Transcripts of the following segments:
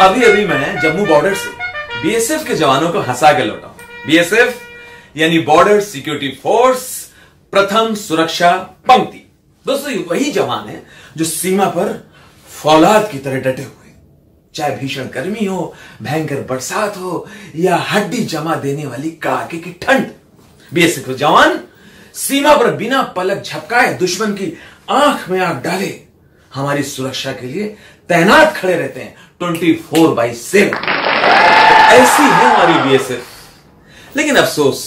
अभी अभी मैं जम्मू बॉर्डर से बीएसएफ के जवानों को हंसा के लौटा हूं। बीएसएफ यानी बॉर्डर सिक्योरिटी फोर्स, प्रथम सुरक्षा पंक्ति। दोस्तों ये वही जवान है जो सीमा पर फौलाद की तरह डटे हुए, चाहे भीषण गर्मी हो, भयंकर बरसात हो या हड्डी जमा देने वाली कड़ाके की ठंड। बीएसएफ के जवान सीमा पर बिना पलक झपकाए दुश्मन की आंख में आंख डाले हमारी सुरक्षा के लिए तैनात खड़े रहते हैं 24/7। ऐसी है हमारी बीएसएफ। लेकिन अफसोस,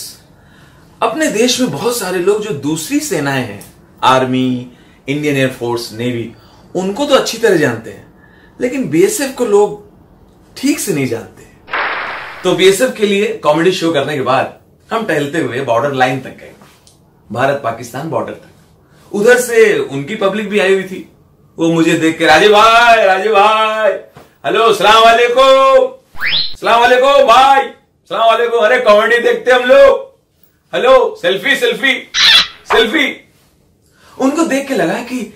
अपने देश में बहुत सारे लोग जो दूसरी सेनाएं हैं, आर्मी, इंडियन एयरफोर्स, नेवी, उनको तो अच्छी तरह जानते हैं, लेकिन बीएसएफ को लोग ठीक से नहीं जानते। तो बीएसएफ के लिए कॉमेडी शो करने के बाद हम टहलते हुए बॉर्डर लाइन तक गए, भारत पाकिस्तान बॉर्डर तक। उधर से उनकी पब्लिक भी आई हुई थी। वो मुझे देख के राजीव भाई, हेलो, सलाम वालेकुम भाई, सलाम वालेकुम, अरे कॉमेडी देखते हम लोग, हेलो, सेल्फी। उनको देख के लगा कि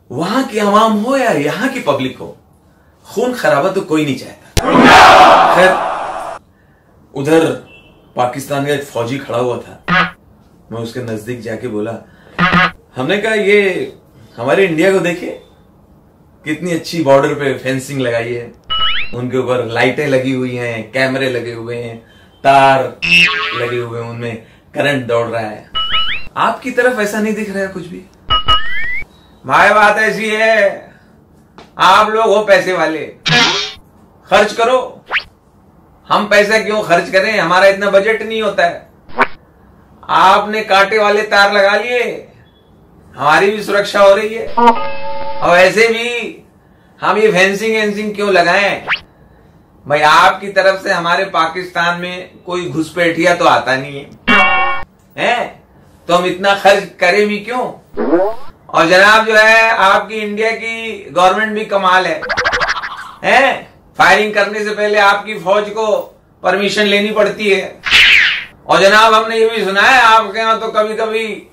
वहां की आवाम हो या यहां की पब्लिक हो, खून खराबा तो कोई नहीं चाहता। खैर, उधर पाकिस्तान का एक फौजी खड़ा हुआ था। मैं उसके नजदीक जाके बोला, हमने कहा ये हमारे इंडिया को देखिए, कितनी अच्छी बॉर्डर पे फेंसिंग लगाई है, उनके ऊपर लाइटें लगी हुई हैं, कैमरे लगे हुए हैं, तार लगे हुए हैं, उनमें करंट दौड़ रहा है। आपकी तरफ ऐसा नहीं दिख रहा है कुछ भी? भाई बात ऐसी है, आप लोग हो पैसे वाले, खर्च करो। हम पैसा क्यों खर्च करें, हमारा इतना बजट नहीं होता है। आपने कांटे वाले तार लगा लिए, हमारी भी सुरक्षा हो रही है। और ऐसे भी हम ये फेंसिंग क्यों लगाएं? भाई आपकी तरफ से हमारे पाकिस्तान में कोई घुसपैठिया तो आता नहीं है, तो हम इतना खर्च करें भी क्यों? और जनाब जो है, आपकी इंडिया की गवर्नमेंट भी कमाल है? फायरिंग करने से पहले आपकी फौज को परमिशन लेनी पड़ती है। और जनाब हमने ये भी सुना है आपके यहाँ तो कभी कभी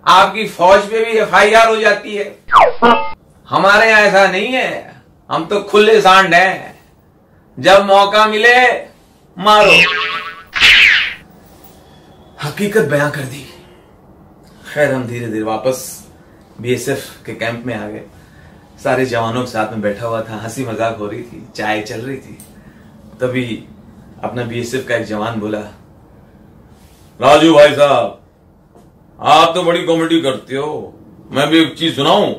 आपकी फौज पे भी FIR हो जाती है। हमारे यहाँ ऐसा नहीं है, हम तो खुले सांड हैं, जब मौका मिले मारो। हकीकत बयां कर दी। खैर, हम धीरे धीरे वापस बीएसएफ के कैंप में आ गए। सारे जवानों के साथ में बैठा हुआ था, हंसी मजाक हो रही थी, चाय चल रही थी। तभी अपना बीएसएफ का एक जवान बोला, राजू भाई साहब, आप तो बड़ी कॉमेडी करते हो, मैं भी एक चीज सुनाऊं?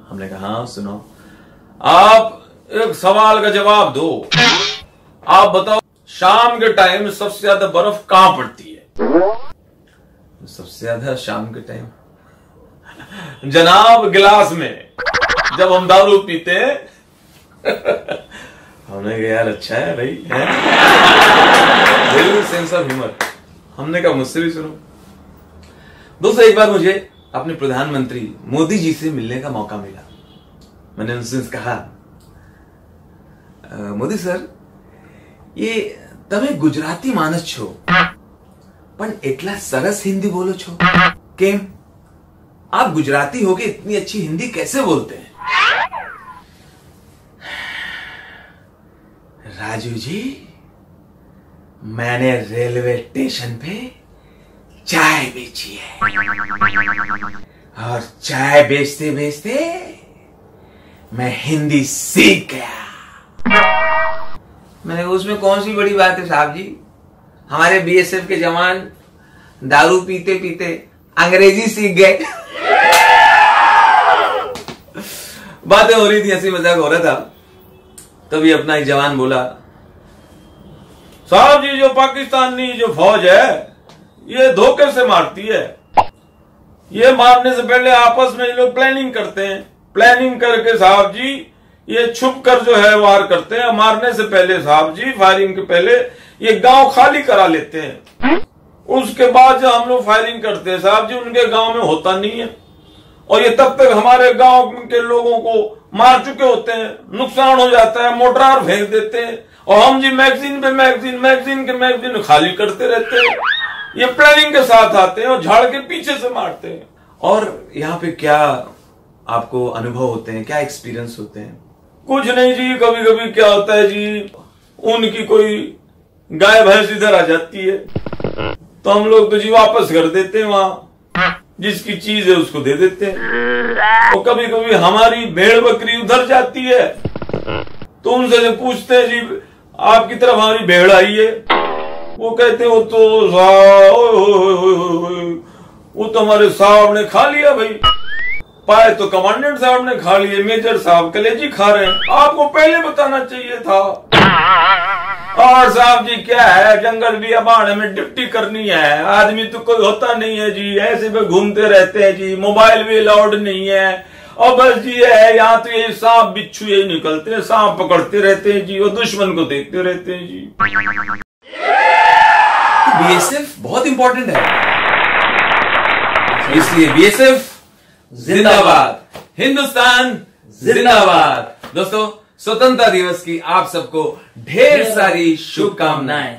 हमने कहा हाँ सुनाओ। आप एक सवाल का जवाब दो। आप बताओ, शाम के टाइम सबसे ज्यादा बर्फ कहां पड़ती है? सबसे ज्यादा शाम के टाइम जनाब गिलास में, जब हम दारू पीते हैं। हमने कहा यार अच्छा है भाई, है सेंस ऑफ ह्यूमर। हमने कहा मुझसे भी सुनो। दोस्तों, एक बार मुझे अपने प्रधानमंत्री मोदी जी से मिलने का मौका मिला। मैंने उनसे कहा, मोदी सर, ये તમે गुजराती मानस छो, पण एटला सरस हिंदी बोलो छो केम? आप गुजराती होके इतनी अच्छी हिंदी कैसे बोलते हैं? राजू जी, मैंने रेलवे स्टेशन पे चाय बेची है, और चाय बेचते बेचते मैं हिंदी सीख गया। मैंने उसमें कौन सी बड़ी बात है साहब जी, हमारे बीएसएफ के जवान दारू पीते पीते अंग्रेजी सीख गए। बातें हो रही थी, हंसी मजाक हो रहा था। तभी अपना एक जवान बोला, साहब जी, जो पाकिस्तानी जो फौज है ये धोखे से मारती है। ये मारने से पहले आपस में ये लोग प्लानिंग करते हैं, प्लानिंग करके साहब जी ये छुप कर जो है वार करते हैं। मारने से पहले साहब जी, फायरिंग के पहले ये गांव खाली करा लेते हैं। उसके बाद जब हम लोग फायरिंग करते हैं साहब जी, उनके गांव में होता नहीं है, और ये तब तक हमारे गांव के लोगों को मार चुके होते हैं, नुकसान हो जाता है, मोटार फेंक देते हैं, और हम जी मैगजीन पे मैगजीन के मैगजीन खाली करते रहते हैं। ये प्लानिंग के साथ आते हैं और झाड़ के पीछे से मारते हैं। और यहाँ पे क्या आपको अनुभव होते हैं, क्या एक्सपीरियंस होते हैं? कुछ नहीं जी, कभी कभी क्या होता है जी, उनकी कोई गाय भैंस इधर आ जाती है तो हम लोग तो जी वापस कर देते हैं, वहां जिसकी चीज है उसको दे देते हैं। और कभी कभी हमारी भेड़ बकरी उधर जाती है तो उनसे जब पूछते हैं जी आपकी तरफ हमारी भेड़ आई है, वो कहते हैं वो तो हमारे साहब ने खा लिया भाई, पाए तो कमांडेंट साहब ने खा लिए, मेजर साहब कलेजी खा रहे हैं, आपको पहले बताना चाहिए था। और साहब जी क्या है, जंगल भी अबाड़ में ड्यूटी करनी है, आदमी तो कोई होता नहीं है जी, ऐसे में घूमते रहते हैं जी, मोबाइल भी अलाउड नहीं है, और बस जी है यहाँ तो ये सांप बिच्छू यही निकलते हैं, सांप पकड़ते रहते हैं जी, और दुश्मन को देखते रहते हैं जी। बीएसएफ बहुत इंपॉर्टेंट है, इसलिए बीएसएफ जिंदाबाद, हिंदुस्तान जिंदाबाद। दोस्तों स्वतंत्रता दिवस की आप सबको ढेर सारी शुभकामनाएं।